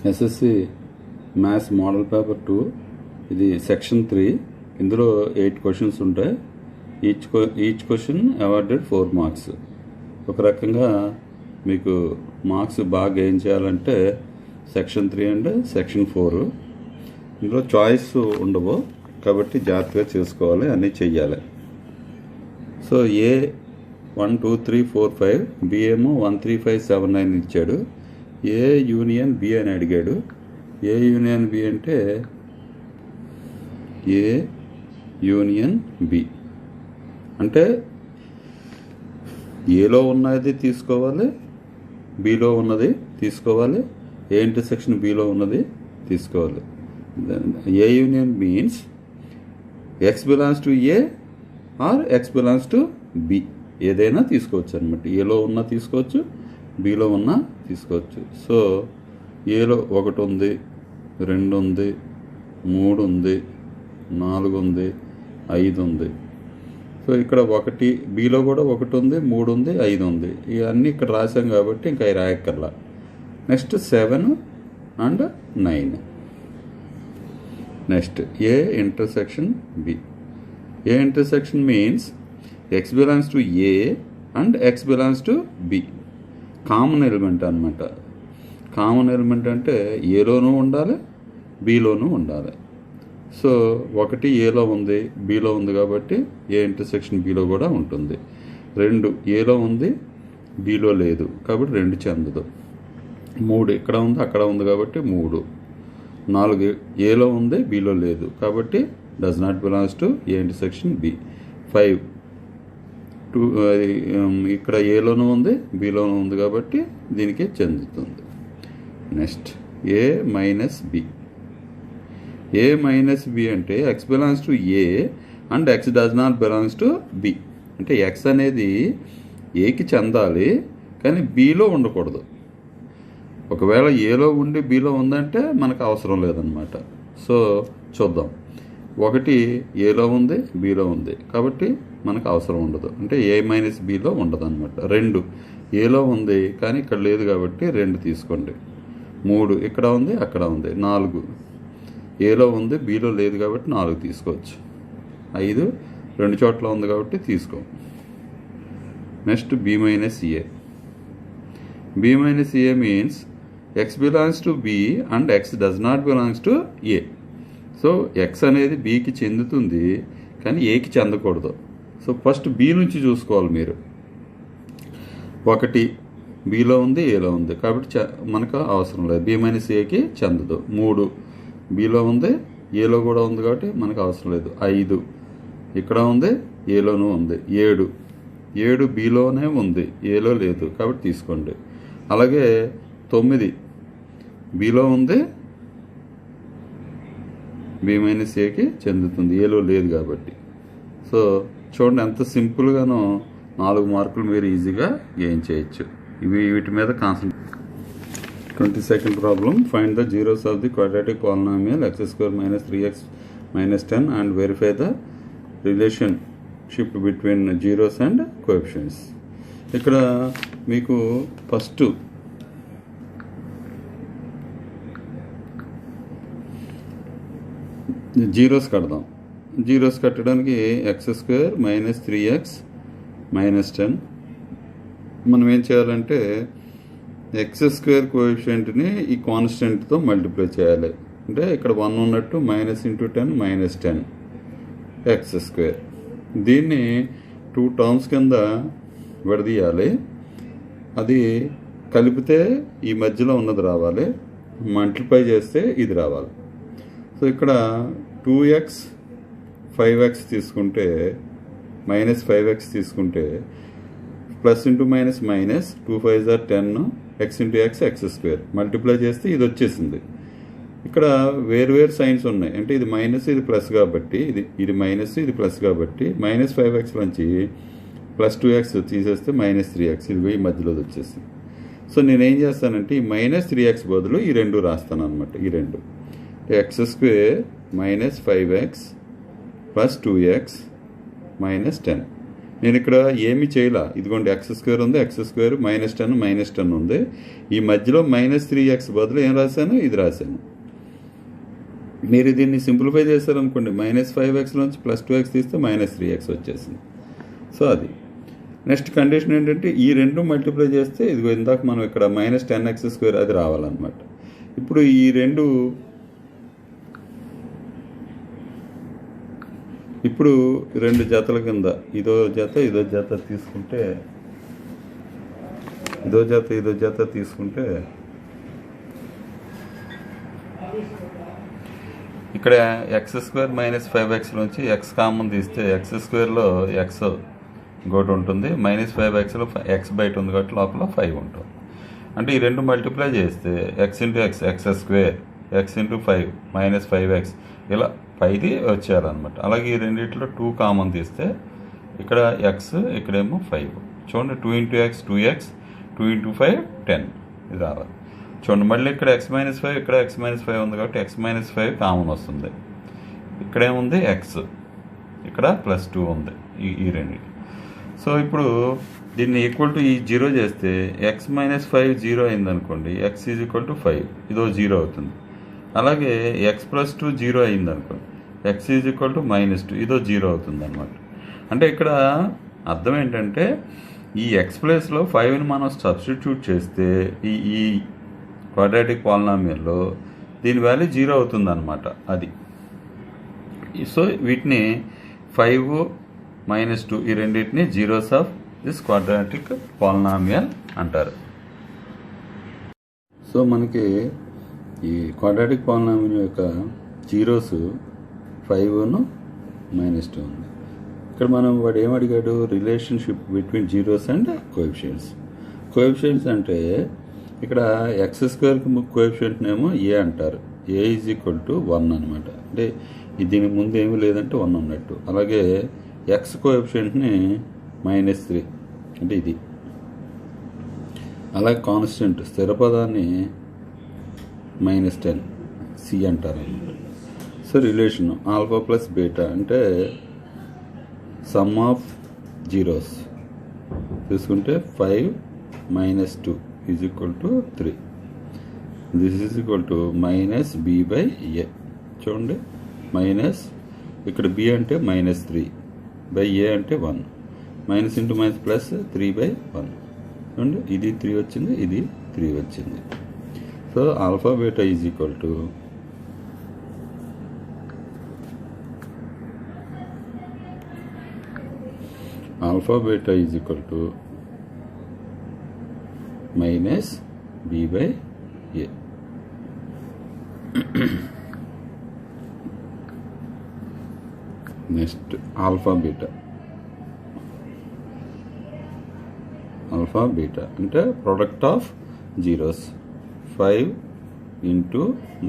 SSC maths model paper 2 ఇది section 3. ఇందులో 8 questions ఉంటాయి. Each question awarded 4 marks. ఒక రకంగా మీకు మార్క్స్ బాగా గెయిన్ చేయాలంటే సెక్షన్ 3 అండ్ సెక్షన్ 4. ఇందులో చాయిస్ ఉండవు కాబట్టి జాగ్రత్తగా చేసుకోవాలి, అన్నీ చెయ్యాలి. సో ఏ 1 2 3 4 5, బి ఏమో 1 3 5 7 9 ఇచ్చాడు. ఏ యూనియన్ బి అని అడిగాడు. ఏ యూనియన్ బి అంటే ఏ యూనియన్ బి అంటే ఏలో ఉన్నది తీసుకోవాలి, బిలో ఉన్నది తీసుకోవాలి, ఏ ఇంటర్సెక్షన్ బిలో ఉన్నది తీసుకోవాలి. A union means x belongs to A or x belongs to B, ఏదైనా తీసుకోవచ్చు అనమాట. ఏలో ఉన్న తీసుకోవచ్చు, బిలో ఉన్న తీసుకోవచ్చు. సో ఏలో 1 ఉంది, 2 ఉంది, 3 ఉంది, 4 ఉంది, 5 ఉంది. సో ఇక్కడ 1, బిలో కూడా 1 ఉంది, 3 ఉంది, 5 ఉంది. ఇవన్నీ ఇక్కడ రాసాం కాబట్టి ఇంకా అవి రాయక్కర్లా. Next 7 and 9. Next A intersection B. A intersection means x belongs to A and x belongs to B. Common element అనమాట. కామన్ ఎలిమెంట్ అంటే ఏలోనూ ఉండాలి, బిలోనూ ఉండాలి. సో 1 ఏలో ఉంది, బిలో ఉంది కాబట్టి ఏ ఇంటర్సెక్షన్ బిలో కూడా ఉంటుంది. 2 ఏలో ఉంది, బిలో లేదు కాబట్టి 2 చెందదు. 3 ఇక్కడ ఉంది, అక్కడ ఉంది కాబట్టి 3. 4 ఏలో ఉంది, బిలో లేదు కాబట్టి does not belongs to A intersection B. 5 ఇక్కడ ఏలోనూ ఉంది, బిలోనూ ఉంది కాబట్టి దీనికి చెందుతుంది. Next A minus B. A minus B అంటే x belongs to A and x does not belongs to B. అంటే ఎక్స్ అనేది ఏకి చెందాలి కానీ బిలో ఉండకూడదు. ఒకవేళ ఏలో ఉండి బిలో ఉందంటే మనకు అవసరం లేదనమాట. సో చూద్దాం. 1 ఏలో ఉంది, బిలో ఉంది కాబట్టి మనకు అవసరం ఉండదు, అంటే ఏ మైనస్ బిలో ఉండదు అనమాట. 2 ఏలో ఉంది కానీ ఇక్కడ లేదు కాబట్టి 2 తీసుకోండి. 3 ఇక్కడ ఉంది, అక్కడ ఉంది. 4 ఏలో ఉంది, బిలో లేదు కాబట్టి 4 తీసుకోవచ్చు. 5 2 చోట్ల ఉంది కాబట్టి తీసుకో. Next B minus A. B minus A means x belongs to B and x does not belongs to A. So x అనేది బికి చెందుతుంది కానీ ఏకి చెందకూడదు. సో ఫస్ట్ బి నుంచి చూసుకోవాలి మీరు. 1 బిలో ఉంది, ఏలో ఉంది కాబట్టి మనకు అవసరం లేదు, బి మైనస్ ఏకి చెందదు. 3 బిలో ఉంది, ఏలో కూడా ఉంది కాబట్టి మనకు అవసరం లేదు. 5 ఇక్కడ ఉంది, ఏలోనూ ఉంది. 7 బిలోనే ఉంది, ఏలో లేదు కాబట్టి తీసుకోండి. అలాగే 9 బిలో ఉంది, బి మైనస్ ఏకి చెందుతుంది, ఏలో లేదు కాబట్టి. సో చూడండి ఎంత సింపుల్గానో 4 మార్కులు మీరు ఈజీగా గెయిన్ చేయొచ్చు. వీటి మీద concentrate. 22nd problem. Find the zeros of the quadratic polynomial x² - 3x - 10 and verify the relationship between zeros and coefficients. ఇక్కడ మీకు ఫస్ట్ జీరోస్ కడదాం. జీరోస్ కట్టడానికి x² - 3x - 10. మనం ఏం చేయాలంటే x² కోఎఫిషియంట్ని ఈ కాన్స్టెంట్తో మల్టిప్లై చేయాలి. అంటే ఇక్కడ 1 ఉన్నట్టు -10 - 10 x². దీన్ని 2 టర్మ్స్ కింద విడదీయాలి. అది కలిపితే ఈ మధ్యలో ఉన్నది రావాలి, మల్టిప్లై చేస్తే ఇది రావాలి. సో ఇక్కడ 2x 5x తీసుకుంటే -5x తీసుకుంటే plus into minus minus 2 5 are 10, x into x x² multiply చేస్తే ఇది వచ్చేసింది. ఇక్కడ వేరు సైన్స్ ఉన్నాయి, అంటే ఇది మైనస్ ఇది ప్లస్ కాబట్టి ఇది మైనస్ ఇది ప్లస్ కాబట్టి -5x నుంచి +2x తీసేస్తే -3x ఇది ఈ మధ్యలో వచ్చేసింది. సో నేనేం చేస్తానంటే ఈ -3x బదులు ఈ 2 రాస్తాను అనమాట. ఈ 2 x² - 5x + 2x - 10. నేను ఇక్కడ ఏమి చేయలా. ఇదిగోండి x² ఉంది, x² -10 ఉంది. ఈ మధ్యలో -3x బదులు ఏం రాశాను, ఇది రాశాను. మీరు దీన్ని సింప్లిఫై చేశారనుకోండి, -5x నుంచి +2x తీస్తే -3x వచ్చేసింది. సో అది నెక్స్ట్ కండిషన్ ఏంటంటే ఈ రెండు మల్టిప్లై చేస్తే ఇదిగో ఇందాక మనం ఇక్కడ -10x² అది రావాలన్నమాట. ఇప్పుడు ఈ రెండు జతల కింద ఇదో జత తీసుకుంటే ఇక్కడ x² -5x నుంచి x కామన్ తీస్తే x²లో x ఇంకోటి ఉంటుంది, -5xలో x బయట ఉంది కాబట్టి లోపల 5 ఉంటుంది. అంటే ఈ రెండు మల్టిప్లై చేస్తే x × x x², x × 5 -5x ఇలా 5 వచ్చేయాలన్నమాట. అలాగే ఈ రెండిట్లో 2 కామన్ తీస్తే ఇక్కడ x ఇక్కడేమో 5. చూడండి 2 × x 2x, 2 × 5 10 ఇది రావాలి. చూడండి మళ్ళీ ఇక్కడ x -5 ఇక్కడ x -5 ఉంది కాబట్టి x -5 కామన్ వస్తుంది. ఇక్కడేముంది x, ఇక్కడ +2 ఉంది ఈ రెండింటి. సో ఇప్పుడు దీన్ని ఈక్వల్ టు ఈ 0 చేస్తే x -5 0 అయిందనుకోండి, x = 5 ఇదో 0 అవుతుంది. అలాగే x + 2 0 అయిందనుకోండి, x = -2 ఇదో 0 అవుతుంది అనమాట. అంటే ఇక్కడ అర్థం ఏంటంటే ఈ x ప్లేస్లో 5ని మనం సబ్స్టిట్యూట్ చేస్తే ఈ క్వాడ్రాటిక్ పాలినామియల్లో దీని వాల్యూ 0 అవుతుంది అనమాట. అది సో వీటిని 5 -2 ఈ రెండింటిని zeros of this quadratic polynomial అంటారు. సో మనకి ఈ క్వాడ్రాటిక్ పాలినామియల్ యొక్క జీరోస్ 5 -2 ఉంది. ఇక్కడ మనం వాడు ఏమడిగాడు, relationship between zeros and coefficients అంటే ఇక్కడ x² కోఎఫిషియెంట్నేమో a అంటారు, a = 1 అనమాట. అంటే దీనికి ముందు ఏమీ లేదంటే 1 ఉన్నట్టు. అలాగే x కోఎఫిషియెంట్ని -3 అంటే ఇది. అలాగే కాన్స్టెంట్ స్థిర పదాన్ని -10 c అంటారు అన్నమాట. సో రిలేషన్ ఆల్ఫా + బీటా అంటే సమ్ ఆఫ్ జీరోస్ తీసుకుంటే 5 - 2 = 3. This -b/a. చూడండి మైనస్ ఇక్కడ b అంటే -3/a అంటే 1, -× +3/1. చూడండి ఇది 3 వచ్చింది, ఇది 3 వచ్చింది. So alpha beta = -b/a. Next alpha beta అంటే product of zeros 5 ×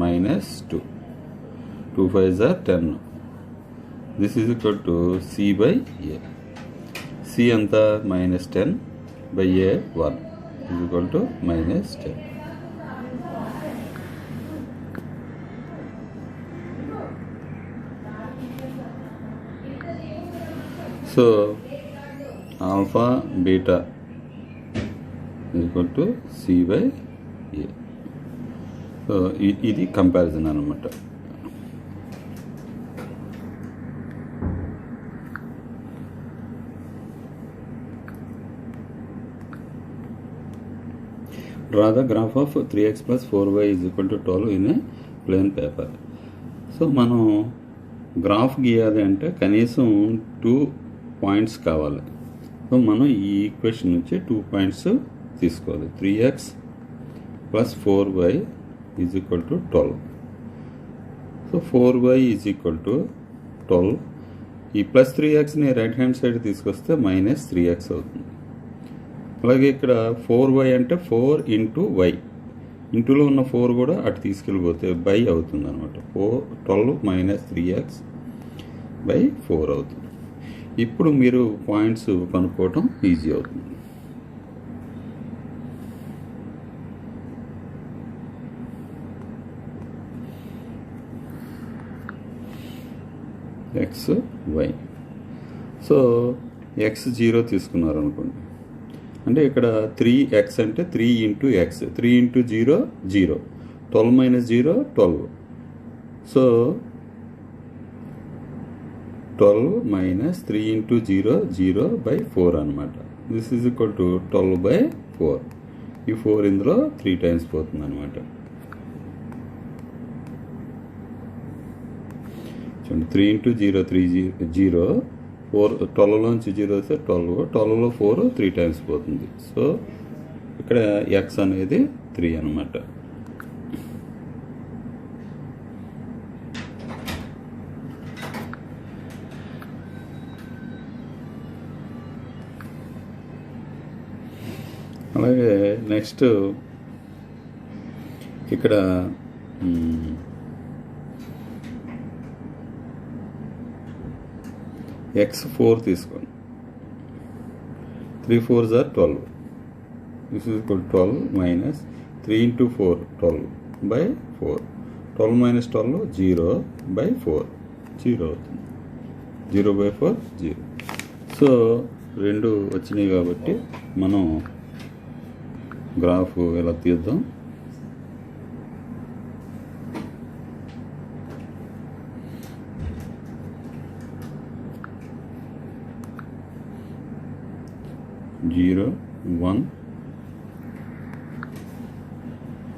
-2 2 5s are 10. This = c/a. c ఎంత -10/a 1 = -10. So alpha beta = c/a. So ఇది కంపారిజన్ అన్నమాట. Draw the graph of 3x + 4y = 12 in a plain paper. So మనం graph గీయాలి అంటే కనీసం 2 points కావాలి. So మనం ఈ ఈక్వేషన్ నుంచి 2 పాయింట్స్ తీసుకోవాలి. 3x + 4y = 12. So 4y = 12. ఈ +3xని రైట్ హ్యాండ్ సైడ్ తీసుకొస్తే -3x అవుతుంది. అలాగే ఇక్కడ 4y అంటే 4 × y, ఇంటూలో ఉన్న 4 కూడా అటు తీసుకెళ్ళిపోతే బై అవుతుంది అనమాట. 12 - 3x/4 అవుతుంది. ఇప్పుడు మీరు పాయింట్స్ కనుక్కోవటం ఈజీ అవుతుంది. x y. సో ఎక్స్ 0 తీసుకున్నారు అనుకోండి, అంటే ఇక్కడ 3x అంటే 3 into X, 3 into 0 0, 12 minus 0 12. So 12 minus 3 into 0 0/4 అనమాట. This is equal to 12/4. ఈ 4 ఇందులో 3 టైమ్స్ పోతుంది అనమాట. చూడండి, 3 ఇంటూ 0 3 0, 4 12లోంచి 0 వస్తే 12, 12లో 4 3 టైమ్స్ పోతుంది. సో ఇక్కడ ఎక్స్ అనేది 3 అనమాట. అలాగే నెక్స్ట్ ఇక్కడ x4 తీసుకోండి. 3 4s are 12. This is equal to 12 minus 3 into 4 12/4. 12 minus 12 0/4, 0 అవుతుంది. 0/4 0. సో 2 వచ్చినాయి కాబట్టి మనం గ్రాఫ్ ఎలా తీద్దాం. జీరో 1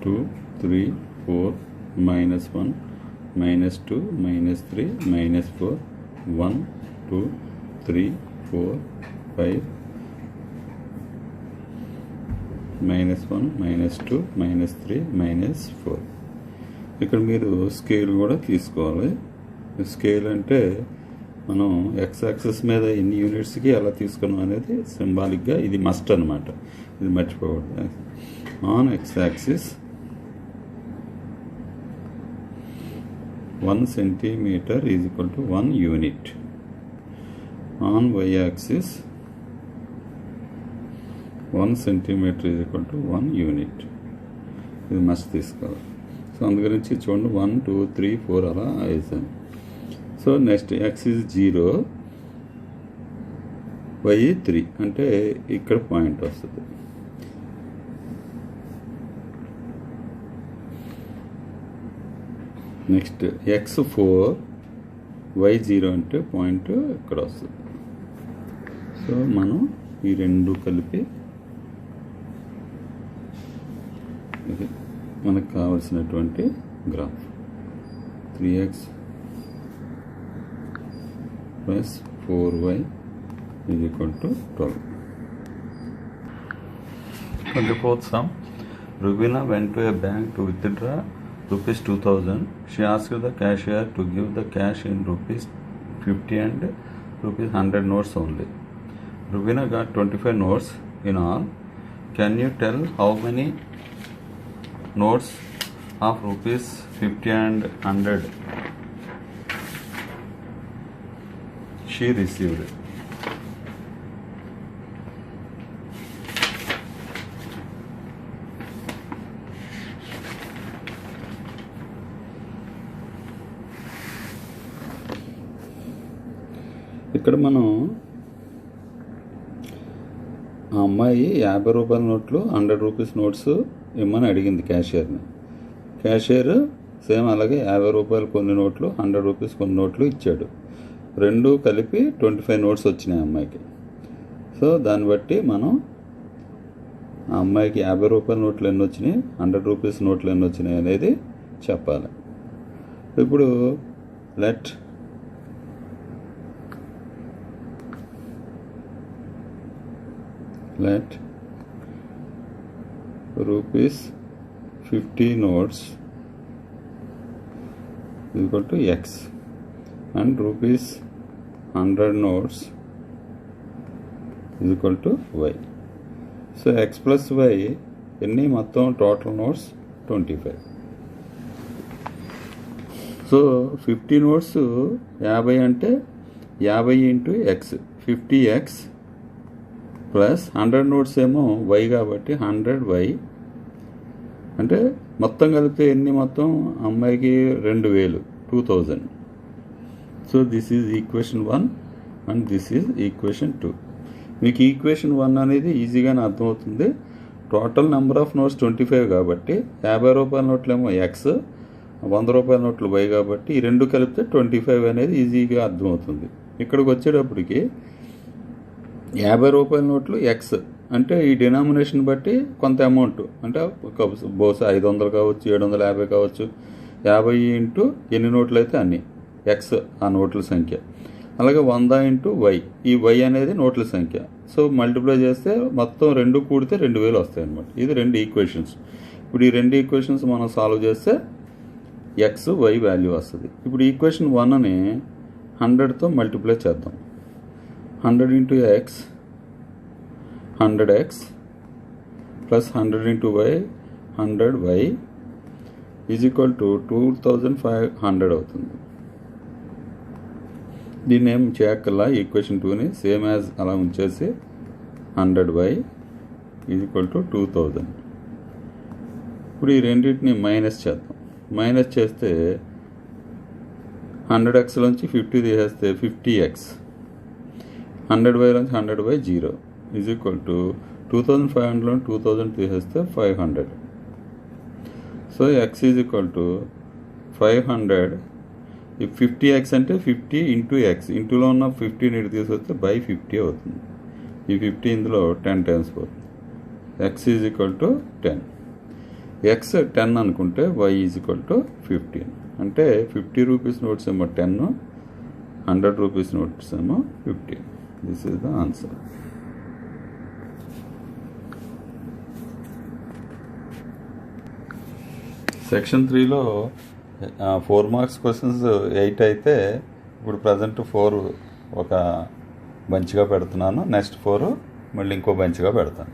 2 3 4 -1 -2 -3 -4 1 2 3 4 5 -1 -2 -3 -4. ఇక్కడ మీరు స్కేల్ కూడా తీసుకోవాలి. స్కేల్ అంటే మనం ఎక్స్ యాక్సిస్ మీద ఎన్ని యూనిట్స్కి ఎలా తీసుకున్నాం అనేది సింబాలిక్గా ఇది మస్ట్ అనమాట, ఇది మర్చిపోకూడదు. On x axis 1 centimeter is equal to 1 unit. On y axis 1 centimeter is equal to 1 unit. ఇది మస్ట్ తీసుకోవాలి. సో అందు గురించి చూడండి 1 2 3 4 అలా వేసాను. So next x is 0, y 3 అంటే ఇక్కడ పాయింట్ వస్తుంది. నెక్స్ట్ x4 వై 0 అంటే పాయింట్ ఇక్కడ వస్తుంది. సో మనం ఈ రెండు కలిపి ఇది మనకు కావలసినటువంటి graph 3x plus 4y is equal to 12. 24th sum. Rubina went to a bank to withdraw rupees 2000. She asked the cashier to give the cash in rupees 50 and rupees 100 notes only. Rubina got 25 notes in all. Can you tell how many notes of rupees 50 and 100 she received? ఇక్కడ మనం ఆ అమ్మాయి 50 రూపాయల నోట్లు 100 rupees notes ఇమ్మని అడిగింది క్యాషియర్ని. Cashier same అలాగే 50 రూపాయలు కొన్ని నోట్లు 100 రూపీస్ కొన్ని నోట్లు ఇచ్చాడు. రెండు కలిపి 25 నోట్స్ వచ్చినాయి అమ్మాయికి. సో దాన్ని బట్టి మనం ఆ అమ్మాయికి 50 రూపాయల నోట్లు ఎన్ని వచ్చినాయి 100 రూపీస్ నోట్లు ఎన్ని వచ్చినాయి అనేది చెప్పాలి. ఇప్పుడు let rupees 50 notes is equal to x and rupees 100 notes is equal to y. So x plus y ఎన్ని మొత్తం టోటల్ నోట్స్ 25. సో 50 నోట్స్ 50 అంటే 50 into X 50x plus 100 notes ఏమో y కాబట్టి 100y అంటే మొత్తం కలిపితే ఎన్ని మొత్తం అమ్మాయికి 2000. So this is equation 1 and this is equation 2. మీకు ఈక్వేషన్ 1 అనేది ఈజీగానే అర్థమవుతుంది. టోటల్ నెంబర్ ఆఫ్ నోట్స్ 25 కాబట్టి 50 రూపాయల నోట్లేమో ఎక్స్, 100 రూపాయల నోట్లు వై కాబట్టి ఈ రెండు కలిపితే 25 అనేది ఈజీగా అర్థమవుతుంది. ఇక్కడికి వచ్చేటప్పటికి 50 రూపాయల నోట్లు ఎక్స్ అంటే ఈ డినామినేషన్ బట్టి కొంత అమౌంట్ అంటే బహుశా 500 కావచ్చు, 750 కావచ్చు. 50 ఇంటూ ఎన్ని నోట్లు అయితే అన్ని ఎక్స్ ఆ నోట్ల సంఖ్య. అలాగే 100 ఇంటూ వై, ఈ వై అనేది నోట్ల సంఖ్య. సో మల్టిప్లై చేస్తే మొత్తం రెండు కూడితే 2000 వస్తాయి అన్నమాట. ఇది రెండు ఈక్వేషన్స్. ఇప్పుడు ఈ రెండు ఈక్వేషన్స్ మనం సాల్వ్ చేస్తే ఎక్స్ వై వాల్యూ వస్తుంది. ఇప్పుడు ఈక్వేషన్ 1ని 100తో మల్టిప్లై చేద్దాం. 100 into x 100x plus 100 into y 100y is equal to 2500 అవుతుంది. దీన్ని ఏం చేయక్కల్లా, ఈక్వేషన్ 2ని సేమ్ యాజ్ అలా ఉంచేసి 100y ఈజ్ ఈక్వల్ టు 2000. ఇప్పుడు ఈ రెండింటిని మైనస్ చేద్దాం. మైనస్ చేస్తే 100x నుంచి 50 తీసేస్తే 50x, 100y నుంచి 100y 0 ఈజ్ ఈక్వల్ టు 2500 2000 తీసేస్తే 500. So X is equal to 500. ఈ 50x అంటే 50 ఇంటూ ఎక్స్, ఇంటూలో ఉన్న 50 ఇటు తీసుకొస్తే బై 50 అవుతుంది. ఈ 50 ఇందులో 10 టైమ్స్ పోతుంది. X is equal to 10. X 10 అనుకుంటే వై ఈజ్ ఈక్వల్ టు 15. అంటే 50 రూపీస్ నోట్స్ ఏమో 10, 100 రూపీస్ నోట్స్ ఏమో 15. This is the answer. Section 3లో 4 మార్క్స్ క్వశ్చన్స్ 8 అయితే ఇప్పుడు ప్రజెంట్ 4 ఒక బంచ్గా పెడుతున్నాను. నెక్స్ట్ 4 మళ్ళీ ఇంకో బంచ్గా పెడతాను.